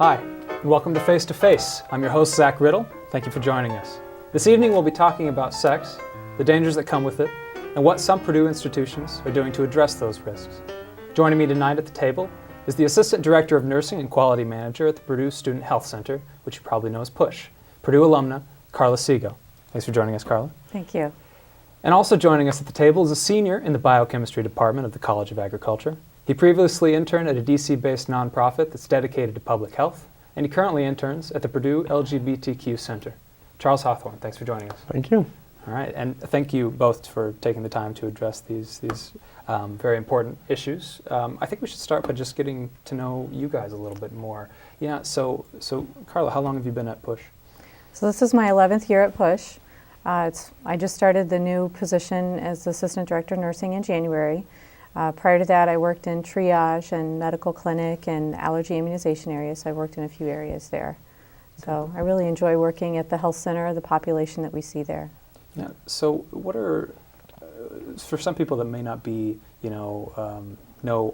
Hi, and welcome to Face to Face. I'm your host, Zach Riddle. Thank you for joining us. This evening we'll be talking about sex, the dangers that come with it, and what some Purdue institutions are doing to address those risks. Joining me tonight at the table is the Assistant Director of Nursing and Quality Manager at the Purdue Student Health Center, which you probably know as PUSH, Purdue alumna Karla Sigo. Thanks for joining us, Karla. Thank you. And also joining us at the table is a senior in the Biochemistry Department of the College of Agriculture. He previously interned at a DC-based nonprofit that's dedicated to public health, and he currently interns at the Purdue LGBTQ Center. Charles Hawthorne, thanks for joining us. Thank you. All right, and thank you both for taking the time to address these very important issues. I think we should start by just getting to know you guys a little bit more. Yeah, so Karla, how long have you been at PUSH? So this is my 11th year at PUSH. I just started the new position as Assistant Director of Nursing in January. Prior to that, I worked in triage and medical clinic and allergy immunization areas, so I worked in a few areas there. So I really enjoy working at the health center, the population that we see there. Yeah, so what are, for some people that may not be, know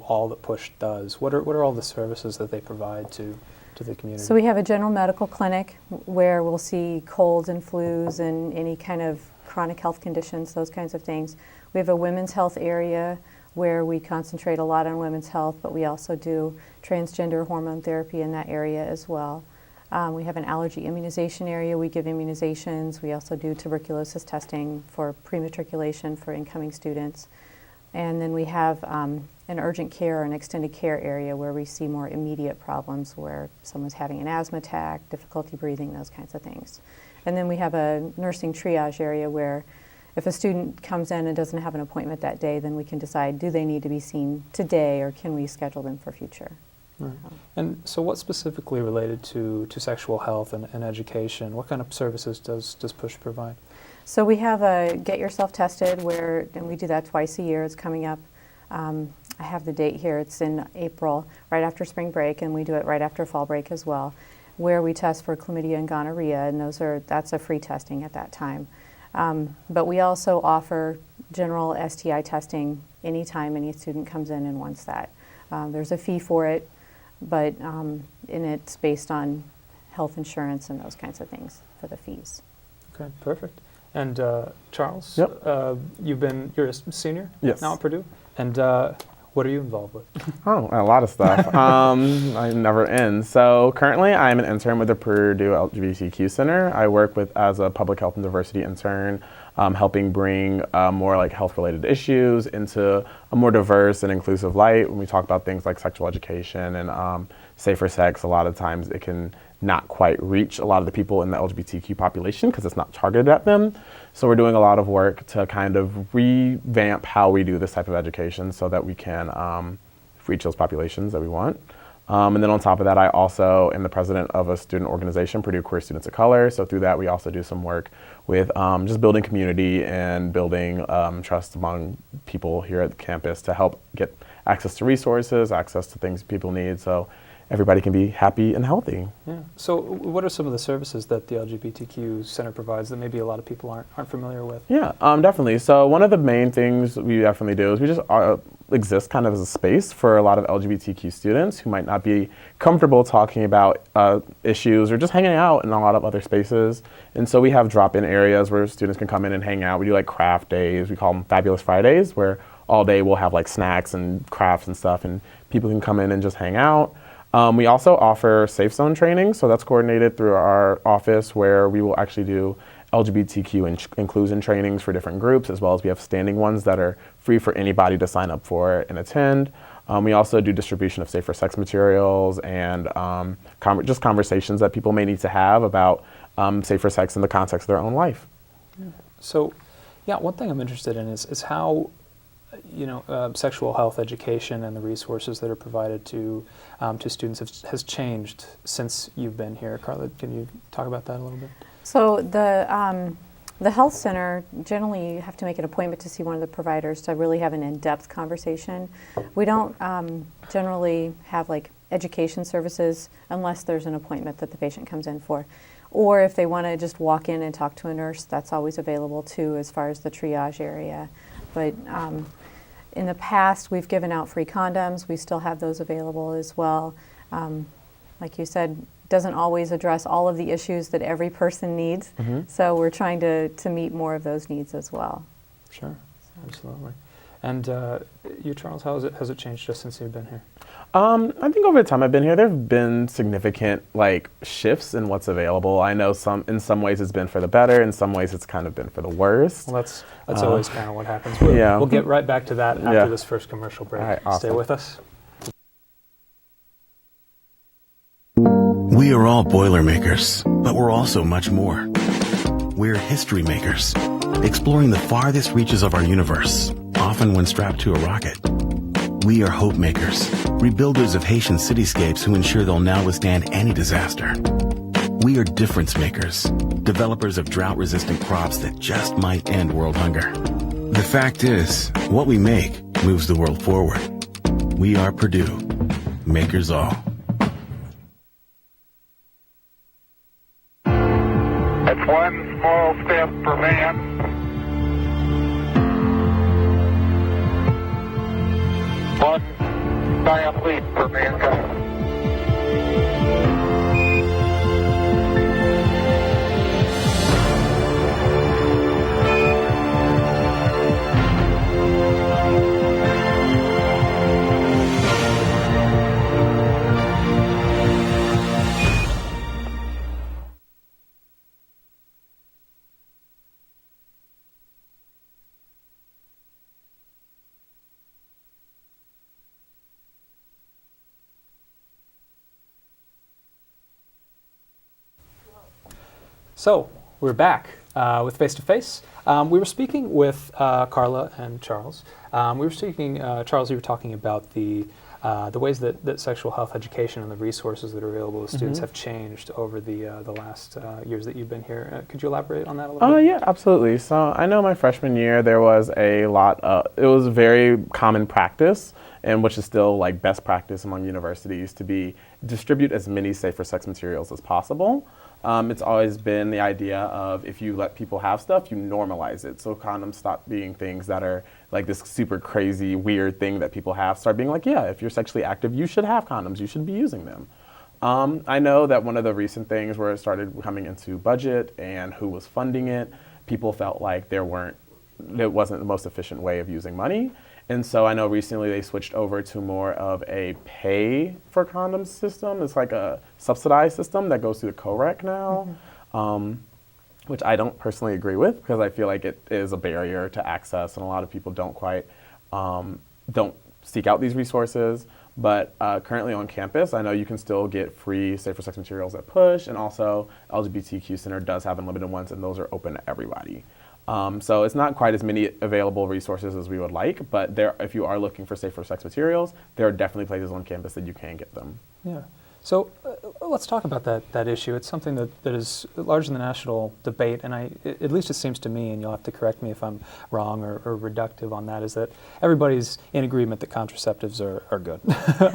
all that PUSH does, what are all the services that they provide to the community? So we have a general medical clinic where we'll see colds and flus and any kind of chronic health conditions, those kinds of things. We have a women's health area where we concentrate a lot on women's health, but we also do transgender hormone therapy in that area as well. We have an allergy immunization area. We give immunizations. We also do tuberculosis testing for pre-matriculation for incoming students. And then we have an urgent care or an extended care area where we see more immediate problems where someone's having an asthma attack, difficulty breathing, those kinds of things. And then we have a nursing triage area where if a student comes in and doesn't have an appointment that day, then we can decide, do they need to be seen today or can we schedule them for future? Right. And so what specifically related to sexual health and education, what kind of services does PUSH provide? So we have a Get Yourself Tested and we do that twice a year. It's coming up. I have the date here. It's in April, right after spring break, and we do it right after fall break as well, where we test for chlamydia and gonorrhea, and that's a free testing at that time. But we also offer general STI testing anytime any student comes in and wants that. There's a fee for it, but it's based on health insurance and those kinds of things for the fees. Okay, perfect. And Charles, yep. You're a senior yes. now at Purdue, and what are you involved with? Oh, a lot of stuff. I never end. So currently I'm an intern with the Purdue LGBTQ Center. I work as a public health and diversity intern, helping bring more like health-related issues into a more diverse and inclusive light. When we talk about things like sexual education and safer sex, a lot of times it can not quite reach a lot of the people in the LGBTQ population because it's not targeted at them. So we're doing a lot of work to kind of revamp how we do this type of education so that we can reach those populations that we want. And then on top of that, I also am the president of a student organization, Purdue Queer Students of Color. So through that, we also do some work with just building community and building trust among people here at the campus to help get access to resources, access to things people need, so everybody can be happy and healthy. Yeah. So what are some of the services that the LGBTQ Center provides that maybe a lot of people aren't familiar with? Yeah, definitely. So one of the main things we definitely do is we just exist kind of as a space for a lot of LGBTQ students who might not be comfortable talking about issues or just hanging out in a lot of other spaces. And so we have drop-in areas where students can come in and hang out. We do like craft days. We call them Fabulous Fridays, where all day we'll have like snacks and crafts and stuff, and people can come in and just hang out. We also offer Safe Zone training, so that's coordinated through our office where we will actually do LGBTQ inclusion trainings for different groups, as well as we have standing ones that are free for anybody to sign up for and attend. We also do distribution of safer sex materials and just conversations that people may need to have about safer sex in the context of their own life. So, yeah, one thing I'm interested in is how sexual health education and the resources that are provided to students has changed since you've been here. Karla, can you talk about that a little bit? So the health center, generally you have to make an appointment to see one of the providers to really have an in-depth conversation. We don't generally have like education services unless there's an appointment that the patient comes in for. Or if they want to just walk in and talk to a nurse, that's always available too as far as the triage area. But in the past, we've given out free condoms. We still have those available as well. like you said, doesn't always address all of the issues that every person needs. So we're trying to meet more of those needs as well. Sure, absolutely. And you, Charles, how has it changed just since you've been here? I think over the time I've been here, there have been significant shifts in what's available. I know in some ways it's been for the better, in some ways it's kind of been for the worst. Well, that's always kind of what happens. We'll get right back to that after this first commercial break. All right, awesome. Stay with us. We are all Boilermakers, but we're also much more. We're history makers, exploring the farthest reaches of our universe, often when strapped to a rocket. We are hope makers, rebuilders of Haitian cityscapes who ensure they'll now withstand any disaster. We are difference makers, developers of drought-resistant crops that just might end world hunger. The fact is, what we make moves the world forward. We are Purdue, makers all. It's one small step for man, one giant leap for mankind. So we're back with Face to Face. We were speaking with Karla and Charles. Charles, you were talking about the ways that sexual health education and the resources that are available to students have changed over the last years that you've been here. Could you elaborate on that a little bit? Yeah, absolutely. So I know my freshman year there was it was very common practice, and which is still best practice among universities, to distribute as many safer sex materials as possible. It's always been the idea of, if you let people have stuff, you normalize it. So condoms stop being things that are this super crazy, weird thing that people have. Start being if you're sexually active, you should have condoms. You should be using them. I know that one of the recent things where it started coming into budget and who was funding it, people felt like it wasn't the most efficient way of using money. And so I know recently they switched over to more of a pay for condoms system. It's like a subsidized system that goes through the COREC now, which I don't personally agree with, because I feel like it is a barrier to access, and a lot of people don't seek out these resources. But currently on campus, I know you can still get free safer sex materials at Push, and also LGBTQ Center does have unlimited ones, and those are open to everybody. So it's not quite as many available resources as we would like, but if you are looking for safer sex materials, there are definitely places on campus that you can get them. Yeah. So let's talk about that issue. It's something that is large in the national debate, and at least it seems to me, and you'll have to correct me if I'm wrong or reductive on that, is that everybody's in agreement that contraceptives are good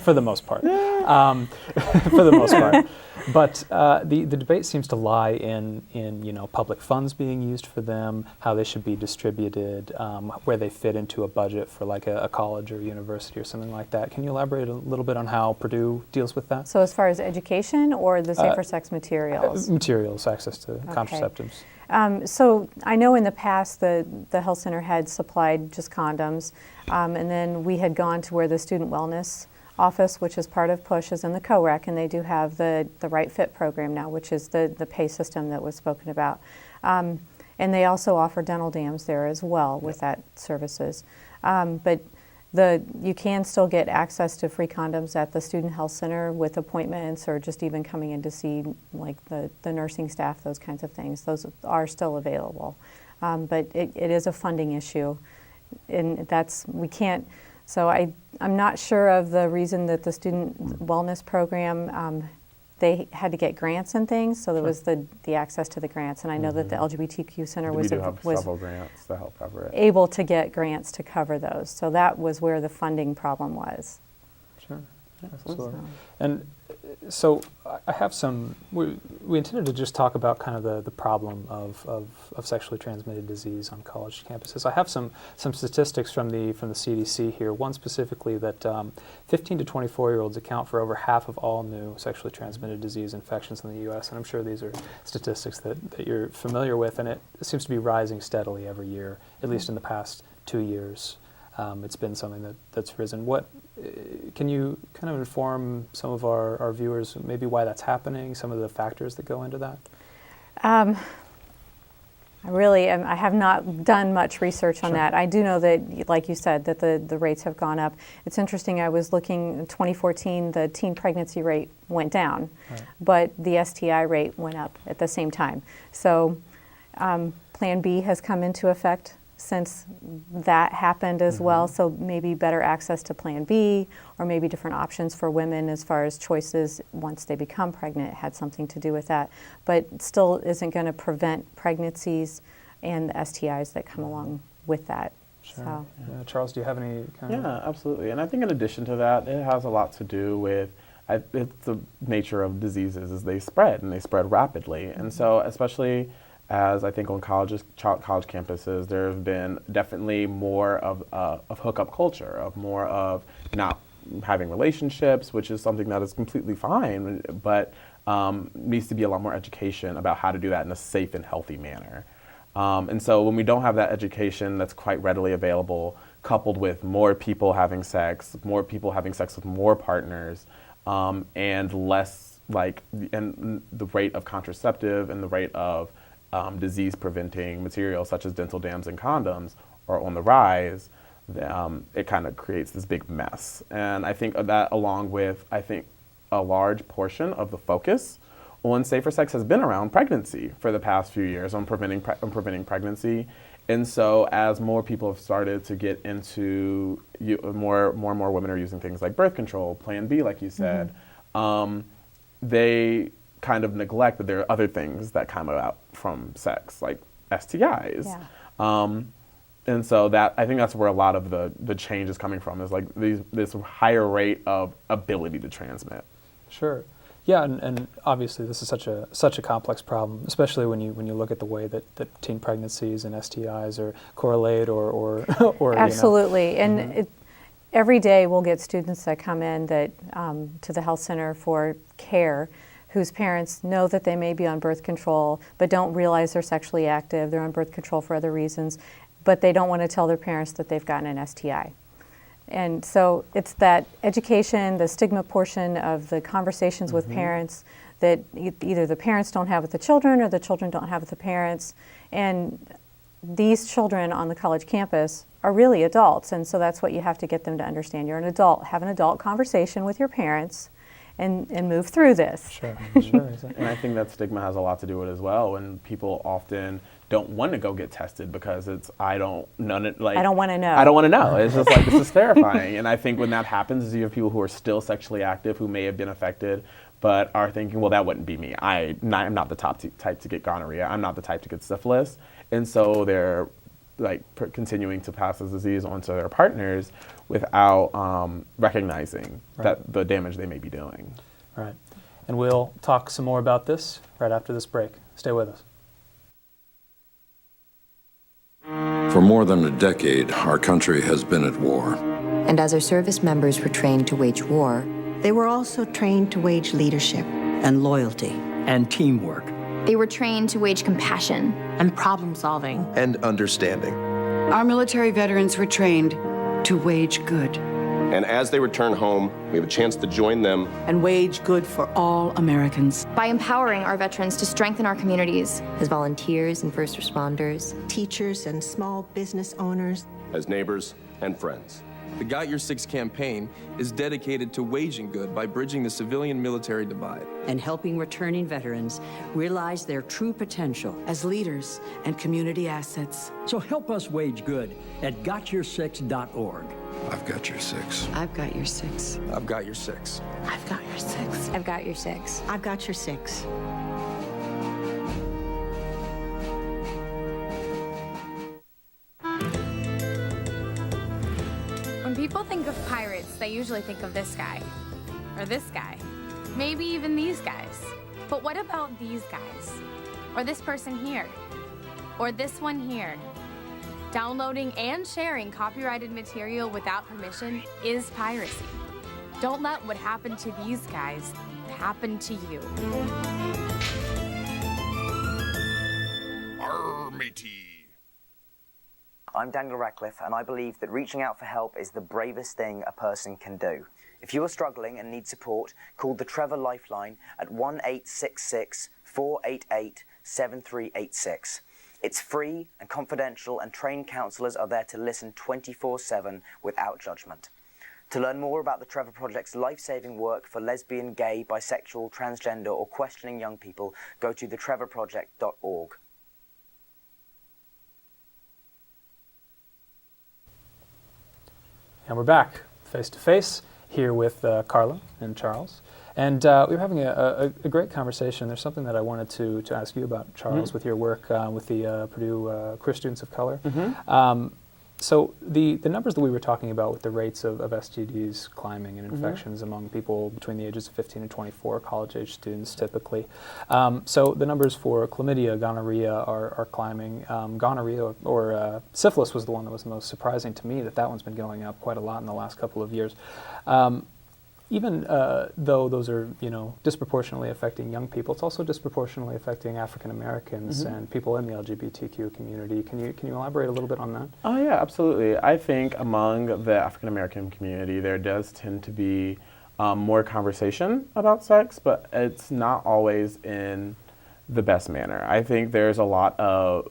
for the most part. For the most part. But the debate seems to lie in public funds being used for them, how they should be distributed, where they fit into a budget for a college or university or something like that. Can you elaborate a little bit on how Purdue deals with that? So as far as education or the safer sex materials? Materials, access to contraceptives. So I know in the past the health center had supplied just condoms, and then we had gone to where the student wellness office, which is part of PUSH, is in the COREC, and they do have the Right Fit program now, which is the pay system that was spoken about. And they also offer dental dams there as well with that services. But you can still get access to free condoms at the student health center with appointments, or just even coming in to see the nursing staff, those kinds of things. Those are still available. But it is a funding issue, and we can't. So I'm not sure of the reason that the student wellness program, they had to get grants and things, so there was the access to the grants. And I know that the LGBTQ Center was several grants to help cover it. Able to get grants to cover those. So that was where the funding problem was. Sure. Absolutely. And so I have some, we intended to just talk about kind of the problem of sexually transmitted disease on college campuses. I have some statistics from the CDC here, one specifically that 15 to 24-year-olds account for over half of all new sexually transmitted disease infections in the U.S., and I'm sure these are statistics that you're familiar with, and it seems to be rising steadily every year, at least in the past 2 years. It's been something that's risen. What can you kind of inform some of our viewers maybe why that's happening, some of the factors that go into that? I have not done much research on that. I do know that, like you said, that the rates have gone up. It's interesting, I was looking in 2014, the teen pregnancy rate went down, but the STI rate went up at the same time. So Plan B has come into effect since that happened as well, so maybe better access to Plan B, or maybe different options for women as far as choices once they become pregnant had something to do with that, but still isn't going to prevent pregnancies and the STIs that come along with that. Sure. So. Yeah. Charles, do you have any kind of... Yeah, absolutely. And I think in addition to that, it has a lot to do with it's the nature of diseases is they spread, and they spread rapidly. And so especially as I think on college campuses, there's been definitely more of hookup culture, of more of not having relationships, which is something that is completely fine, but needs to be a lot more education about how to do that in a safe and healthy manner. And so when we don't have that education that's quite readily available, coupled with more people having sex with more partners, and less and the rate of contraceptive and the rate of disease-preventing materials such as dental dams and condoms are on the rise, it kind of creates this big mess. And I think that, along with, a large portion of the focus on safer sex has been around pregnancy for the past few years, on preventing pregnancy. And so as more people have started to get into, more and more women are using things like birth control, Plan B, like you said, they kind of neglect that there are other things that come out from sex, like STIs. Yeah. And so that, I think that's where a lot of the change is coming from, is like this higher rate of ability to transmit. Sure. Yeah, and obviously this is such a complex problem, especially when you look at the way that teen pregnancies and STIs are correlate or Absolutely. And every day we'll get students that come in that to the health center for care, whose parents know that they may be on birth control but don't realize they're sexually active. They're on birth control for other reasons, but they don't want to tell their parents that they've gotten an STI. And so it's that education, the stigma portion of the conversations with parents that either the parents don't have with the children or the children don't have with the parents. And these children on the college campus are really adults, and so that's what you have to get them to understand. You're an adult. Have an adult conversation with your parents and move through this. Sure, exactly. And I think that stigma has a lot to do with it as well, when people often don't want to go get tested because I don't want to know. I don't want to know. It's just like, this is terrifying. And I think when that happens, is you have people who are still sexually active who may have been affected, but are thinking, well, that wouldn't be me. I'm not the type to get gonorrhea. I'm not the type to get syphilis. And so they're continuing to pass this disease onto their partners without recognizing that the damage they may be doing. Right. And we'll talk some more about this right after this break. Stay with us. For more than a decade, our country has been at war. And as our service members were trained to wage war, they were also trained to wage leadership and loyalty and teamwork. They were trained to wage compassion and problem solving and understanding. Our military veterans were trained to wage good. And as they return home, we have a chance to join them and wage good for all Americans. By empowering our veterans to strengthen our communities. As volunteers and first responders. Teachers and small business owners. As neighbors and friends. The Got Your Six campaign is dedicated to waging good by bridging the civilian-military divide. And helping returning veterans realize their true potential as leaders and community assets. So help us wage good at gotyoursix.org. I've got your six. I've got your six. I've got your six. I've got your six. I've got your six. I've got your six. When people think of pirates, they usually think of this guy. or this guy, maybe even these guys. But what about these guys? Or this person here? Or this one here? Downloading and sharing copyrighted material without permission is piracy. Don't let what happened to these guys happen to you. I'm Daniel Radcliffe, and I believe that reaching out for help is the bravest thing a person can do. If you are struggling and need support, call the Trevor Lifeline at 1-866-488-7386. It's free and confidential, and trained counsellors are there to listen 24/7 without judgment. To learn more about the Trevor Project's life-saving work for lesbian, gay, bisexual, transgender, or questioning young people, go to thetrevorproject.org. And we're back, face to face, here with Karla and Charles. And we were having a great conversation. There's something that I wanted to ask you about, Charles, with your work with the Purdue Queer Students of Color. So the numbers that we were talking about with the rates of STDs climbing and infections among people between the ages of 15 and 24, college-age students typically. So the numbers for chlamydia, gonorrhea are climbing. Gonorrhea or syphilis was the one that was the most surprising to me, that one's been going up quite a lot in the last couple of years. Even though those are, disproportionately affecting young people, it's also disproportionately affecting African Americans and people in the LGBTQ community. Can you elaborate a little bit on that? Oh yeah, absolutely. I think among the African American community, there does tend to be more conversation about sex, but it's not always in the best manner. I think there's a lot of,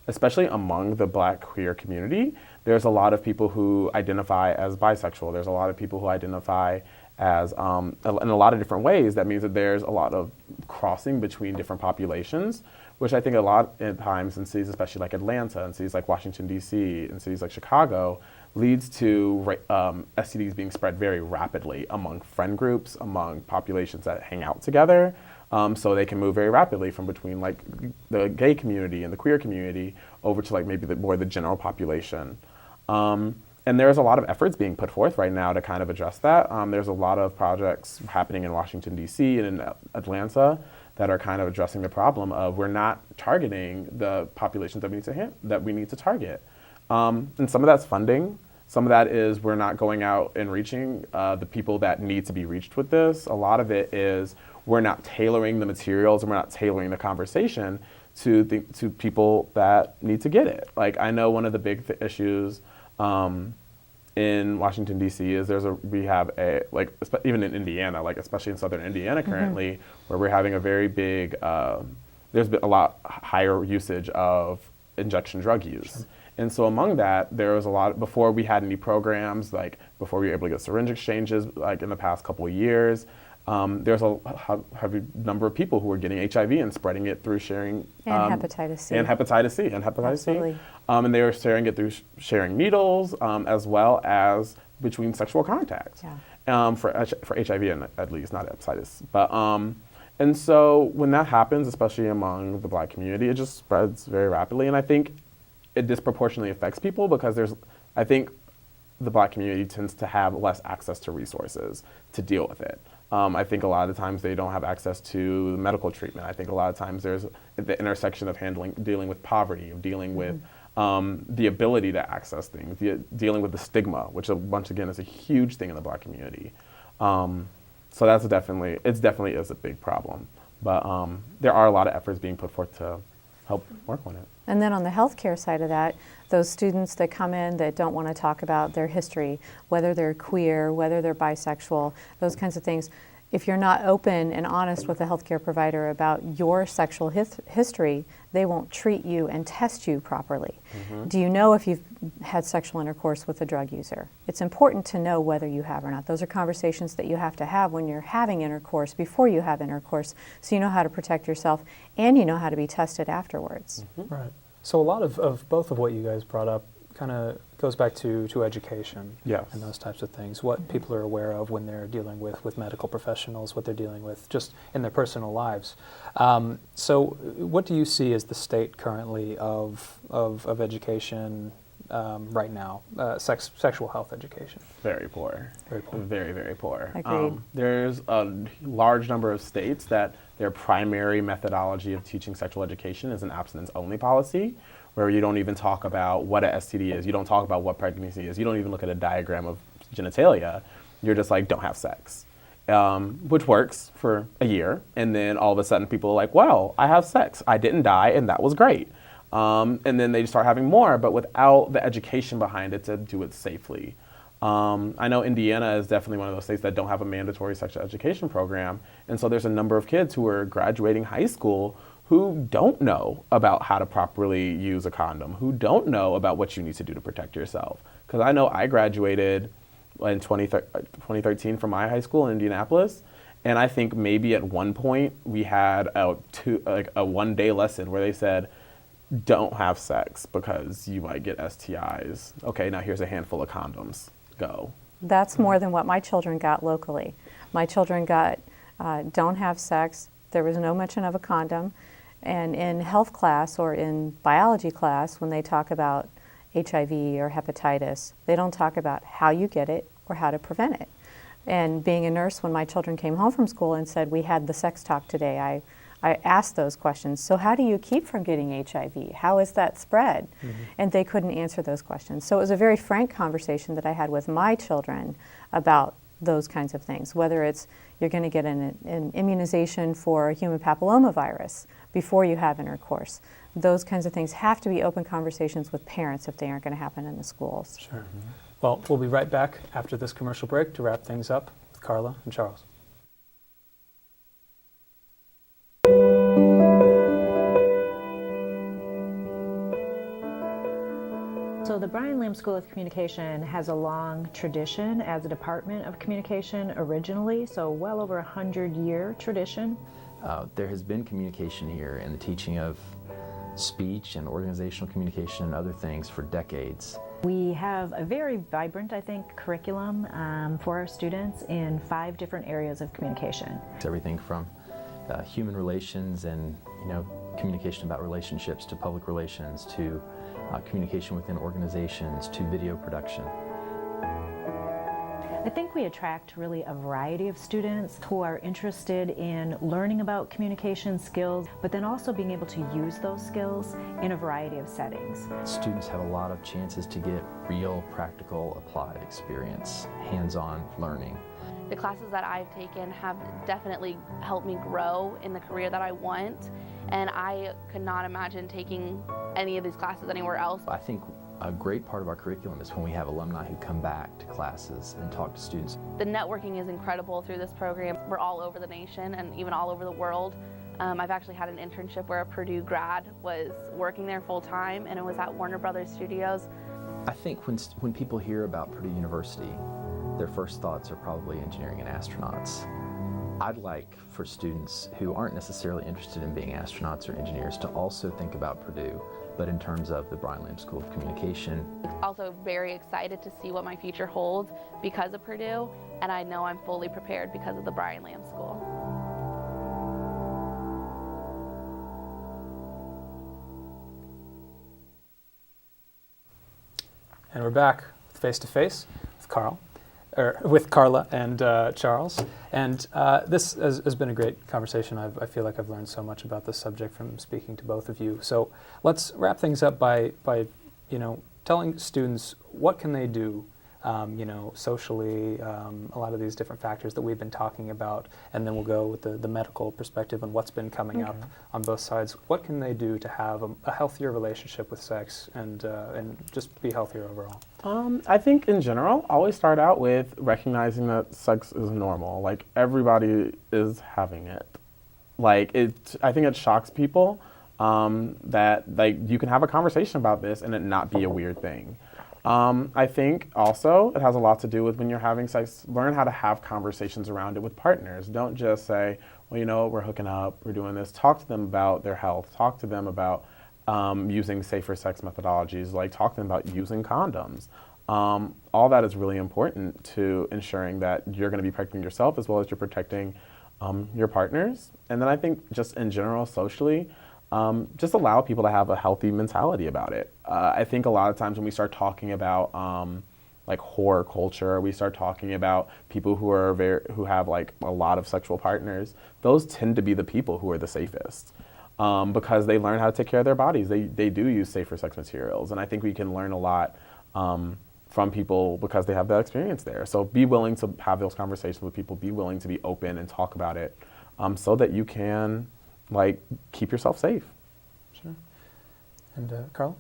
especially among the Black queer community, there's a lot of people who identify as bisexual. There's a lot of people who identify as, in a lot of different ways. That means that there's a lot of crossing between different populations, which I think a lot of times in cities, especially like Atlanta, and cities like Washington, D.C., and cities like Chicago, leads to STDs being spread very rapidly among friend groups, among populations that hang out together. So they can move very rapidly from between like the gay community and the queer community over to like maybe more the general population. And there's a lot of efforts being put forth right now to kind of address that. There's a lot of projects happening in Washington, D.C. and in Atlanta that are kind of addressing the problem of we're not targeting the populations that we need to target. And some of that's funding. Some of that is we're not going out and reaching the people that need to be reached with this. A lot of it is we're not tailoring the materials and we're not tailoring the conversation to people that need to get it. Like I know one of the big issues in Washington, D.C. is we have even in Indiana, like especially in southern Indiana currently, where we're having a very big, there's been a lot higher usage of injection drug use. And so among that, there was a lot, before we had any programs, like before we were able to get syringe exchanges, like in the past couple of years, there's a heavy number of people who were getting HIV and spreading it through sharing. And hepatitis C. And hepatitis C. Absolutely. And they were sharing it through sharing needles, as well as between sexual contact. Yeah. For HIV at least, not hepatitis. But, and so when that happens, especially among the Black community, it just spreads very rapidly. And I think it disproportionately affects people because I think the Black community tends to have less access to resources to deal with it. I think a lot of the times they don't have access to medical treatment. I think a lot of times there's the intersection of dealing with poverty, of dealing with the ability to access things, dealing with the stigma, which once again is a huge thing in the Black community. So that's definitely is a big problem. But there are a lot of efforts being put forth to help work on it. And then on the healthcare side of that, those students that come in that don't want to talk about their history, whether they're queer, whether they're bisexual, those kinds of things, if you're not open and honest with a healthcare provider about your sexual history, they won't treat you and test you properly. Do you know if you've had sexual intercourse with a drug user? It's important to know whether you have or not. Those are conversations that you have to have when you're having intercourse, before you have intercourse, so you know how to protect yourself and you know how to be tested afterwards. Right. So a lot of both of what you guys brought up kind of goes back to education and those types of things, what people are aware of when they're dealing with medical professionals, what they're dealing with just in their personal lives. So what do you see as the state currently of education right now, sexual health education? Very poor. Very poor. Very, very poor. Agreed. There's a large number of states that their primary methodology of teaching sexual education is an abstinence-only policy, where you don't even talk about what a STD is. You don't talk about what pregnancy is. You don't even look at a diagram of genitalia. You're just like, don't have sex. Which works for a year. And then all of a sudden people are like, well, I have sex. I didn't die, and that was great. And then they start having more, but without the education behind it to do it safely. I know Indiana is definitely one of those states that don't have a mandatory sexual education program. And so there's a number of kids who are graduating high school who don't know about how to properly use a condom, who don't know about what you need to do to protect yourself. Because I know I graduated in 2013 from my high school in Indianapolis, and I think maybe at one point we had a one-day lesson where they said, don't have sex because you might get STIs. Okay, now here's a handful of condoms. Go. That's more than what my children got locally. My children got don't have sex. There was no mention of a condom. And in health class or in biology class, when they talk about HIV or hepatitis, they don't talk about how you get it or how to prevent it. And being a nurse, when my children came home from school and said, we had the sex talk today, I asked those questions. So how do you keep from getting HIV? How is that spread? And they couldn't answer those questions. So it was a very frank conversation that I had with my children about those kinds of things, whether it's you're going to get an immunization for human papillomavirus before you have intercourse. Those kinds of things have to be open conversations with parents if they aren't going to happen in the schools. Sure. Well, we'll be right back after this commercial break to wrap things up with Karla and Charles. So the Brian Lamb School of Communication has a long tradition as a department of communication originally, so well over 100-year tradition. There has been communication here and the teaching of speech and organizational communication and other things for decades. We have a very vibrant, I think, curriculum for our students in 5 different areas of communication. It's everything from human relations and communication about relationships to public relations to communication within organizations to video production. I think we attract really a variety of students who are interested in learning about communication skills, but then also being able to use those skills in a variety of settings. Students have a lot of chances to get real, practical, applied experience, hands-on learning. The classes that I've taken have definitely helped me grow in the career that I want, and I could not imagine taking any of these classes anywhere else. I think a great part of our curriculum is when we have alumni who come back to classes and talk to students. The networking is incredible through this program. We're all over the nation and even all over the world. I've actually had an internship where a Purdue grad was working there full-time, and it was at Warner Brothers Studios. I think when people hear about Purdue University, their first thoughts are probably engineering and astronauts. I'd like for students who aren't necessarily interested in being astronauts or engineers to also think about Purdue, but in terms of the Brian Lamb School of Communication. Also very excited to see what my future holds because of Purdue, and I know I'm fully prepared because of the Brian Lamb School. And we're back face to face with Karla and Charles. And this has been a great conversation. I feel like I've learned so much about this subject from speaking to both of you. So let's wrap things up by telling students what can they do, socially, a lot of these different factors that we've been talking about, and then we'll go with the medical perspective and what's been coming up on both sides. What can they do to have a healthier relationship with sex and just be healthier overall? I think in general, always start out with recognizing that sex is normal. Like, everybody is having it. I think it shocks people that you can have a conversation about this and it not be a weird thing. I think also it has a lot to do with when you're having sex, learn how to have conversations around it with partners. Don't just say, well, we're hooking up, we're doing this. Talk to them about their health. Talk to them about using safer sex methodologies, talk to them about using condoms. All that is really important to ensuring that you're going to be protecting yourself as well as you're protecting your partners. And then I think just in general, socially, just allow people to have a healthy mentality about it. I think a lot of times when we start talking about like horror culture, we start talking about people who have like a lot of sexual partners, those tend to be the people who are the safest. Because they learn how to take care of their bodies. They do use safer sex materials. And I think we can learn a lot from people because they have that experience there. So be willing to have those conversations with people, be willing to be open and talk about it so that you can like keep yourself safe. Sure. And Karla?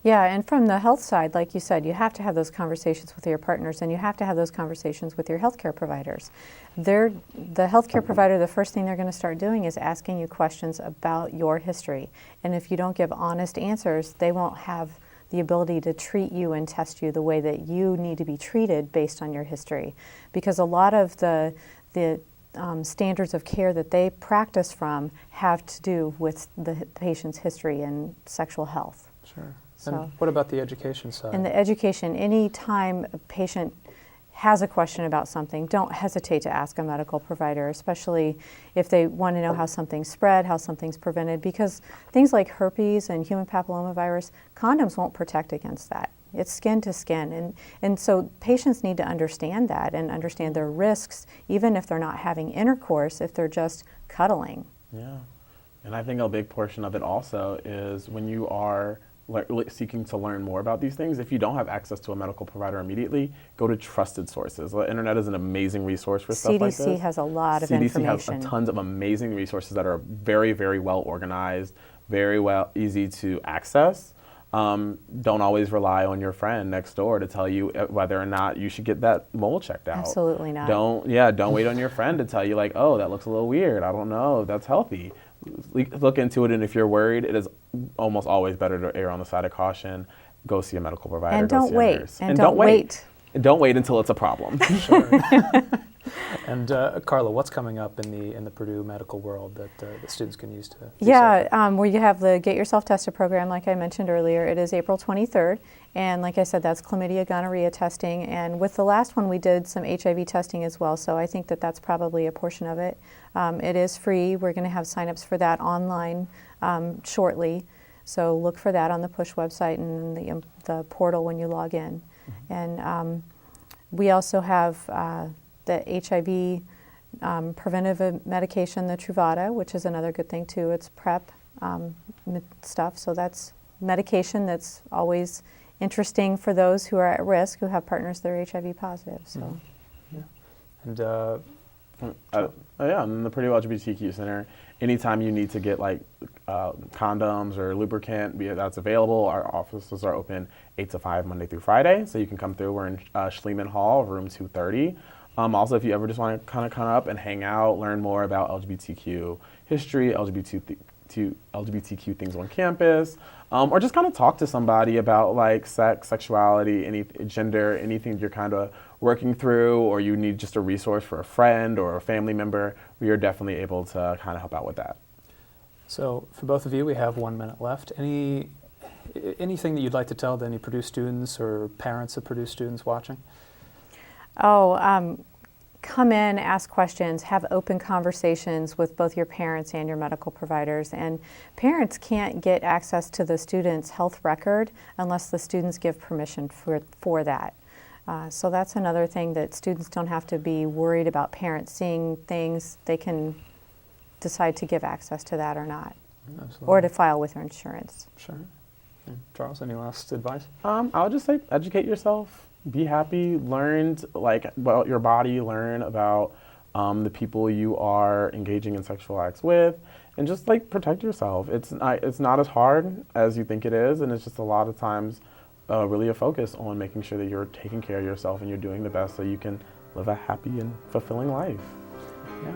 Yeah, and from the health side, like you said, you have to have those conversations with your partners, and you have to have those conversations with your healthcare providers. The healthcare provider, the first thing they're going to start doing is asking you questions about your history. And if you don't give honest answers, they won't have the ability to treat you and test you the way that you need to be treated based on your history. Because a lot of the standards of care that they practice from have to do with the patient's history and sexual health. Sure. So, and what about the education side? in the education, any time a patient has a question about something, don't hesitate to ask a medical provider, especially if they want to know how something's spread, how something's prevented, because things like herpes and human papillomavirus, condoms won't protect against that. It's skin to skin. And so patients need to understand that and understand their risks, even if they're not having intercourse, if they're just cuddling. Yeah. And I think a big portion of it also is when you are seeking to learn more about these things, if you don't have access to a medical provider immediately, go to trusted sources. The internet is an amazing resource for stuff like this. CDC has a lot of CDC information. has tons of amazing resources that are very, very well organized, very well easy to access. Don't always rely on your friend next door to tell you whether or not you should get that mole checked out. Absolutely not. Don't wait on your friend to tell you like, oh, that looks a little weird. I don't know if that's healthy. Look into it, and if you're worried, it is almost always better to err on the side of caution. Go see a medical provider. And go don't see a wait. nurse. And don't wait. And don't wait until it's a problem. Sure. And Karla, what's coming up in the Purdue medical world that students can use to? Where you have the Get Yourself Tested program, like I mentioned earlier. It is April 23rd, and like I said, that's chlamydia, gonorrhea testing. And with the last one, we did some HIV testing as well. So I think that that's probably a portion of it. It is free. We're going to have signups for that online shortly. So look for that on the PUSH website and the portal when you log in. Mm-hmm. And we also have the HIV preventive medication, the Truvada, which is another good thing too. It's PrEP stuff, so that's medication that's always interesting for those who are at risk, who have partners that are HIV positive. So, mm-hmm. Yeah. And in the Purdue LGBTQ Center, anytime you need to get like condoms or lubricant, that's available. Our offices are open 8 to 5 Monday through Friday, so you can come through. We're in Schliemann Hall, room 230. Also, if you ever just want to kind of come up and hang out, learn more about LGBTQ history, LGBTQ things on campus, or just kind of talk to somebody about like sex, sexuality, any gender, anything you're kind of working through, or you need just a resource for a friend or a family member, we are definitely able to kind of help out with that. So for both of you, we have 1 minute left. Anything that you'd like to tell to any Purdue students or parents of Purdue students watching? Come in, ask questions, have open conversations with both your parents and your medical providers. And parents can't get access to the student's health record unless the students give permission for that. So that's another thing, that students don't have to be worried about parents seeing things. They can decide to give access to that or not. Absolutely. Or to file with their insurance. Sure. Yeah. Charles, any last advice? I would just say educate yourself. Be happy, learn about your body, learn about the people you are engaging in sexual acts with, and just like protect yourself. It's not as hard as you think it is, and it's just a lot of times really a focus on making sure that you're taking care of yourself and you're doing the best so you can live a happy and fulfilling life. Yeah.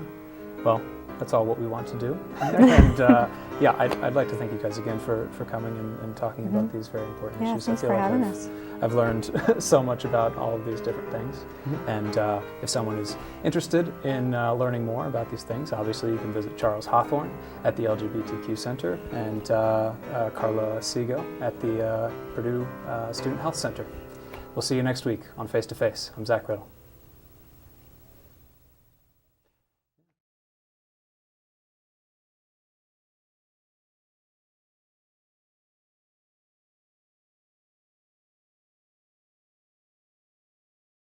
Well, that's all what we want to do. And I'd like to thank you guys again for coming and talking mm-hmm. about these very important issues. Thanks for having us. I've learned so much about all of these different things. Mm-hmm. And if someone is interested in learning more about these things, obviously you can visit Charles Hawthorne at the LGBTQ Center and Karla Sigo at the Purdue Student Health Center. We'll see you next week on Face to Face. I'm Zach Riddle.